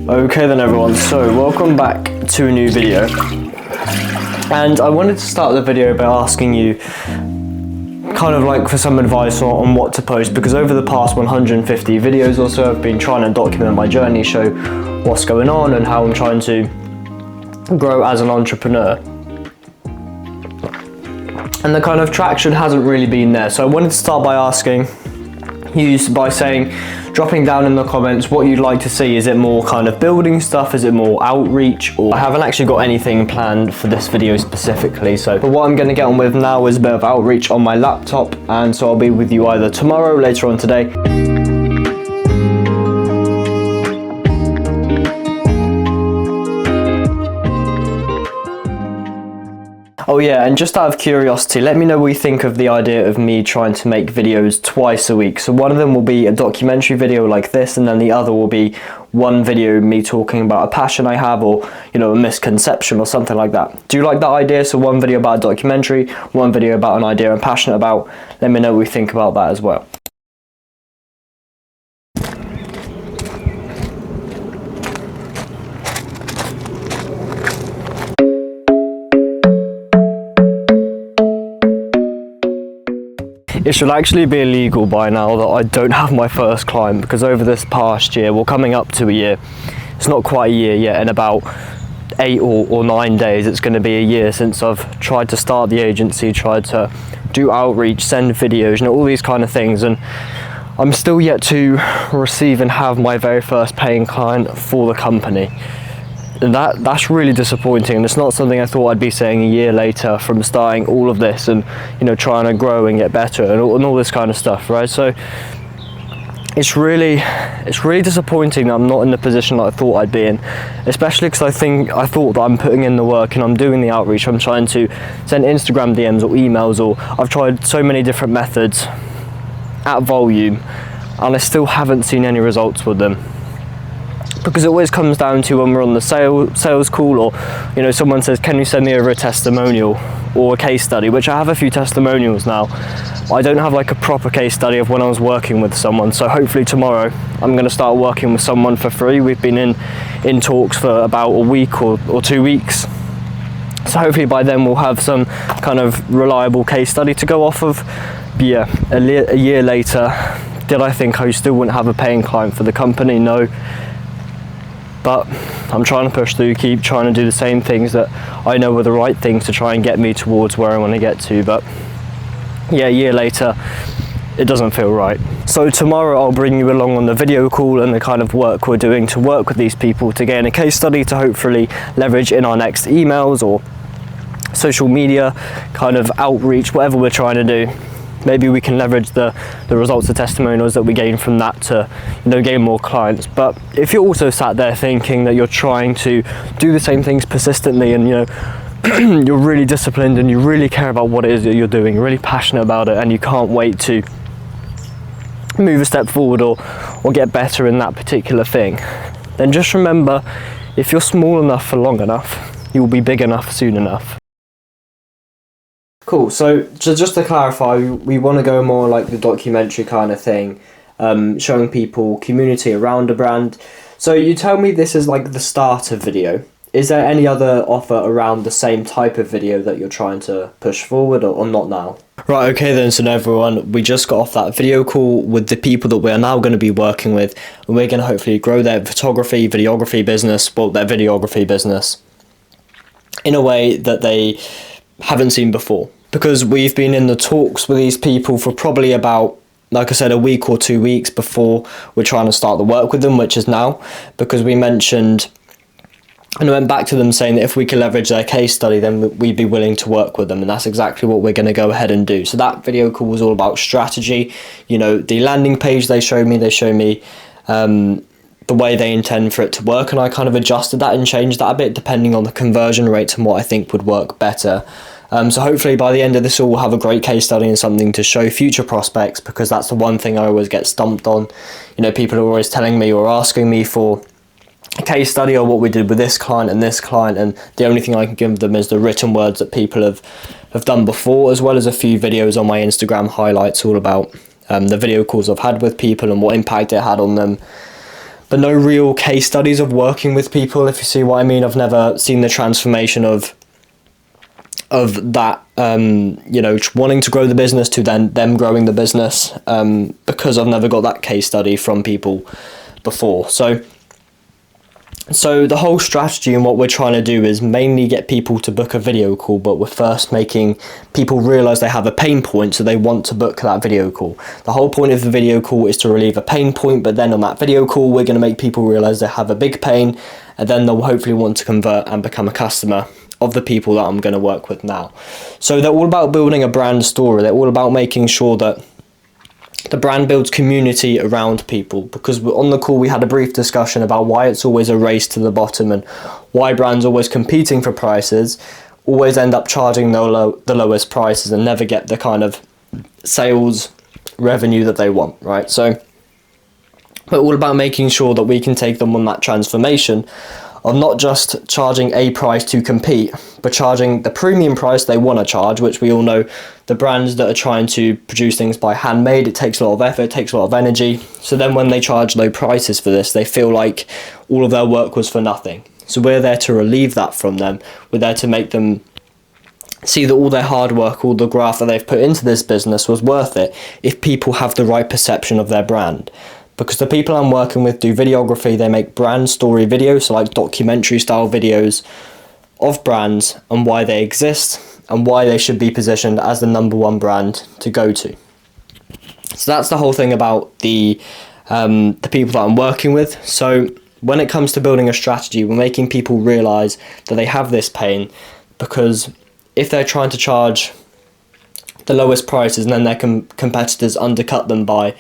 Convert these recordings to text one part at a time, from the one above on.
Okay then everyone, so welcome back to a new video, and I wanted to start the video by asking you kind of like for some advice on what to post, because over the past 150 videos or so I've been trying to document my journey, show what's going on and how I'm trying to grow as an entrepreneur, and the kind of traction hasn't really been there. So I wanted to start by asking you, by dropping down in the comments what you'd like to see. Is it more kind of building stuff? Is it more outreach? Or I haven't actually got anything planned for this video specifically, but what I'm going to get on with now is a bit of outreach on my laptop, and so I'll be with you either tomorrow, later on today. Oh yeah, and just out of curiosity, let me know what you think of the idea of me trying to make videos twice a week. So one of them will be a documentary video like this, and then the other will be one video me talking about a passion I have, or a misconception or something like that. Do you like that idea? So one video about a documentary, one video about an idea I'm passionate about. Let me know what you think about that as well. It should actually be illegal by now that I don't have my first client, because over this past year, well, coming up to a year, it's not quite a year yet, in about 8 or 9 days it's going to be a year since I've tried to start the agency, tried to do outreach, send videos, all these kind of things, and I'm still yet to receive and have my very first paying client for the company. And that's really disappointing, and it's not something I thought I'd be saying a year later from starting all of this and trying to grow and get better and all this kind of stuff, right? So it's really disappointing that I'm not in the position that I thought I'd be in, especially because I thought that I'm putting in the work and I'm doing the outreach. I'm trying to send Instagram DMs or emails, or I've tried so many different methods at volume, and I still haven't seen any results with them. Because it always comes down to when we're on the sales call, or someone says, can you send me over a testimonial or a case study, which I have a few testimonials now. I don't have like a proper case study of when I was working with someone, so hopefully tomorrow I'm going to start working with someone for free. We've been in talks for about a week or 2 weeks, so hopefully by then we'll have some kind of reliable case study to go off of. But yeah, a year later, did I think I still wouldn't have a paying client for the company? No. But I'm trying to push through, keep trying to do the same things that I know are the right things to try and get me towards where I want to get to. But yeah, a year later, it doesn't feel right. So tomorrow I'll bring you along on the video call and the kind of work we're doing to work with these people to gain a case study to hopefully leverage in our next emails or social media kind of outreach, whatever we're trying to do. Maybe we can leverage the results of testimonials that we gain from that to gain more clients. But if you're also sat there thinking that you're trying to do the same things persistently, and you're really disciplined and you really care about what it is that you're doing, you're really passionate about it, and you can't wait to move a step forward or get better in that particular thing, then just remember, if you're small enough for long enough, you'll be big enough soon enough. Cool, so just to clarify, we want to go more like the documentary kind of thing, showing people community around a brand. So you tell me this is like the starter video. Is there any other offer around the same type of video that you're trying to push forward, or not now? Right, okay then, so everyone, we just got off that video call with the people that we're now going to be working with, and we're going to hopefully grow their videography business, their videography business in a way that they haven't seen before. Because we've been in the talks with these people for probably about, like I said, a week or 2 weeks before we're trying to start the work with them, which is now, because we mentioned and I went back to them saying that if we could leverage their case study, then we'd be willing to work with them, and that's exactly what we're going to go ahead and do. So that video call was all about strategy. The landing page they showed me the way they intend for it to work, and I kind of adjusted that and changed that a bit depending on the conversion rates and what I think would work better. So hopefully by the end of this all, we'll have a great case study and something to show future prospects, because that's the one thing I always get stumped on. People are always telling me or asking me for a case study or what we did with this client, and the only thing I can give them is the written words that people have done before, as well as a few videos on my Instagram highlights all about the video calls I've had with people and what impact it had on them. but no real case studies of working with people, if you see what I mean. I've never seen the transformation of that, you know, wanting to grow the business to then them growing the business, because I've never got that case study from people before. So the whole strategy and what we're trying to do is mainly get people to book a video call, but we're first making people realize they have a pain point, so they want to book that video call. The whole point of the video call is to relieve a pain point, but then on that video call we're going to make people realize they have a big pain, and then they'll hopefully want to convert and become a customer of the people that I'm going to work with now. So they're all about building a brand story. They're all about making sure that the brand builds community around people, because on the call we had a brief discussion about why it's always a race to the bottom and why brands always competing for prices always end up charging the lowest prices and never get the kind of sales revenue that they want, right? So we're all about making sure that we can take them on that transformation of not just charging a price to compete, but charging the premium price they want to charge, which we all know the brands that are trying to produce things by handmade, it takes a lot of effort, it takes a lot of energy. So then when they charge low prices for this, they feel like all of their work was for nothing. So we're there to relieve that from them. We're there to make them see that all their hard work, all the graft that they've put into this business was worth it if people have the right perception of their brand. Because the people I'm working with do videography, they make brand story videos, so like documentary style videos of brands and why they exist and why they should be positioned as the #1 brand to go to. So that's the whole thing about the people that I'm working with. So when it comes to building a strategy, we're making people realize that they have this pain, because if they're trying to charge the lowest prices and then their competitors undercut them by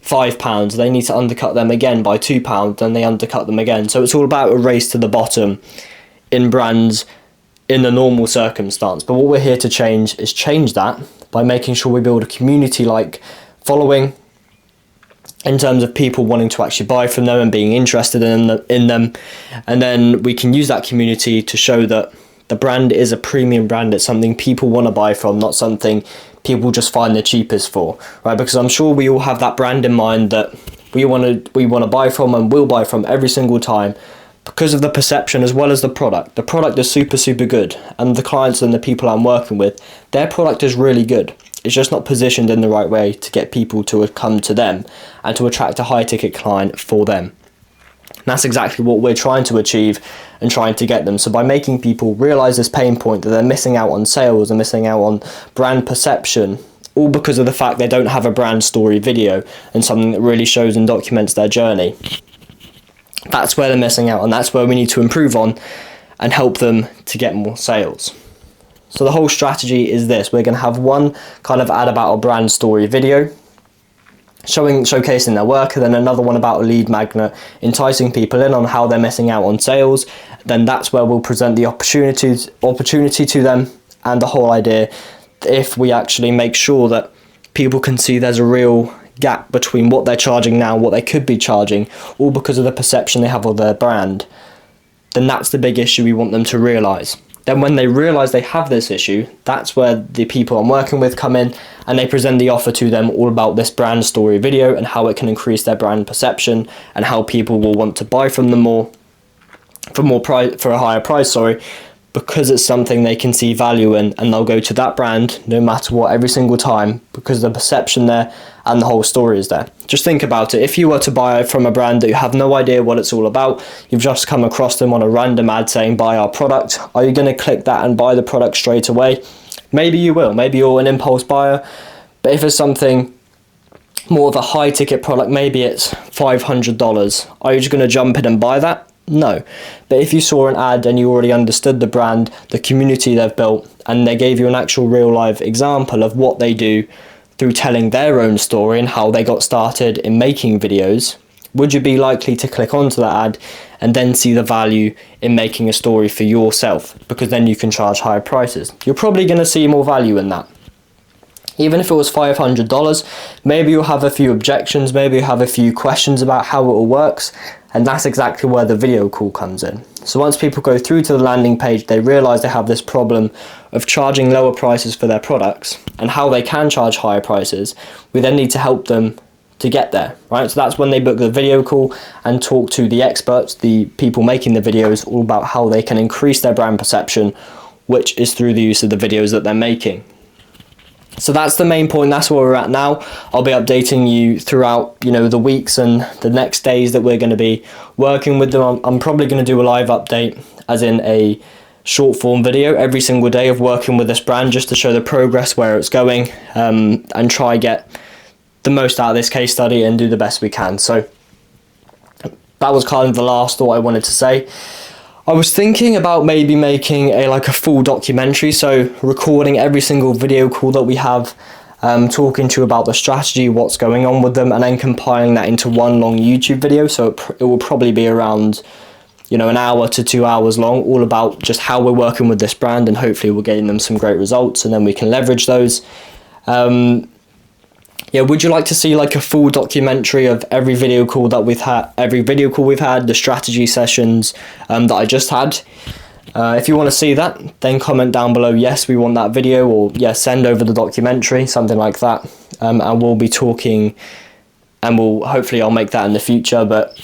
£5, they need to undercut them again by £2, then they undercut them again. So it's all about a race to the bottom in brands in the normal circumstance. But what we're here to change is change that by making sure we build a community-like following in terms of people wanting to actually buy from them and being interested in them. And then we can use that community to show that the brand is a premium brand. It's something people want to buy from, not something people just find the cheapest for, right? Because I'm sure we all have that brand in mind that we want to buy from and will buy from every single time, because of the perception as well as the product. The product is super, super good, and the clients and the people I'm working with, their product is really good. It's just not positioned in the right way to get people to come to them and to attract a high ticket client for them. And that's exactly what we're trying to achieve and trying to get them. So by making people realize this pain point that they're missing out on sales and missing out on brand perception, all because of the fact they don't have a brand story video and something that really shows and documents their journey, that's where they're missing out, and that's where we need to improve on and help them to get more sales. So the whole strategy is this: we're going to have one kind of ad about a brand story video showcasing their work, and then another one about a lead magnet, enticing people in on how they're missing out on sales. Then that's where we'll present the opportunity to them, and the whole idea, if we actually make sure that people can see there's a real gap between what they're charging now, what they could be charging, all because of the perception they have of their brand, then that's the big issue we want them to realize. Then when they realize they have this issue, that's where the people I'm working with come in, and they present the offer to them all about this brand story video and how it can increase their brand perception and how people will want to buy from them for a higher price, because it's something they can see value in, and they'll go to that brand no matter what every single time, because the perception there and the whole story is there. Just think about it. If you were to buy from a brand that you have no idea what it's all about, you've just come across them on a random ad saying buy our product, are you going to click that and buy the product straight away? Maybe you will. Maybe you're an impulse buyer. But if it's something more of a high ticket product, maybe it's $500, are you just going to jump in and buy that? No. But if you saw an ad and you already understood the brand, the community they've built, and they gave you an actual real life example of what they do through telling their own story and how they got started in making videos, would you be likely to click onto that ad and then see the value in making a story for yourself? Because then you can charge higher prices. You're probably going to see more value in that. Even if it was $500, maybe you'll have a few objections, maybe you'll have a few questions about how it all works, and that's exactly where the video call comes in. So once people go through to the landing page, they realize they have this problem of charging lower prices for their products and how they can charge higher prices. We then need to help them to get there, right? So that's when they book the video call and talk to the experts, the people making the videos, all about how they can increase their brand perception, which is through the use of the videos that they're making. So that's the main point. That's where we're at now. I'll be updating you throughout, the weeks and the next days that we're going to be working with them. I'm probably going to do a live update, as in a short form video every single day of working with this brand, just to show the progress, where it's going, and try get the most out of this case study and do the best we can. So that was kind of the last thought I wanted to say. I was thinking about maybe making a full documentary, so recording every single video call that we have, talking to you about the strategy, what's going on with them, and then compiling that into one long YouTube video. So it will probably be around an hour to 2 hours long, all about just how we're working with this brand, and hopefully we're getting them some great results, and then we can leverage those. Would you like to see a full documentary of every video call we've had, the strategy sessions that I just had? If you want to see that, then comment down below, yes, we want that video, or yes, send over the documentary, something like that. And we'll be talking, and hopefully I'll make that in the future, but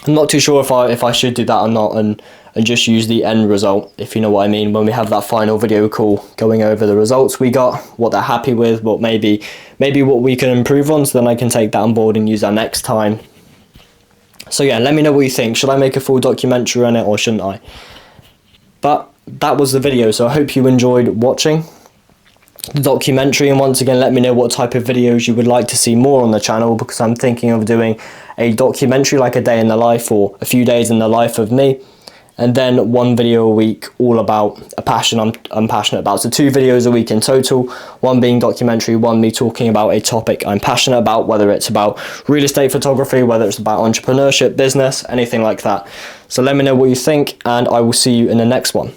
I'm not too sure if I should do that or not, and just use the end result, if you know what I mean, when we have that final video call, going over the results we got, what they're happy with, what maybe what we can improve on, so then I can take that on board and use that next time. So yeah, let me know what you think. Should I make a full documentary on it, or shouldn't I? But that was the video, so I hope you enjoyed watching the documentary, and once again, let me know what type of videos you would like to see more on the channel, because I'm thinking of doing a documentary, like a day in the life or a few days in the life of me, and then one video a week all about a passion I'm passionate about. So 2 videos a week in total, one being documentary, one me talking about a topic I'm passionate about, whether it's about real estate photography, whether it's about entrepreneurship, business, anything like that. So let me know what you think, and I will see you in the next one.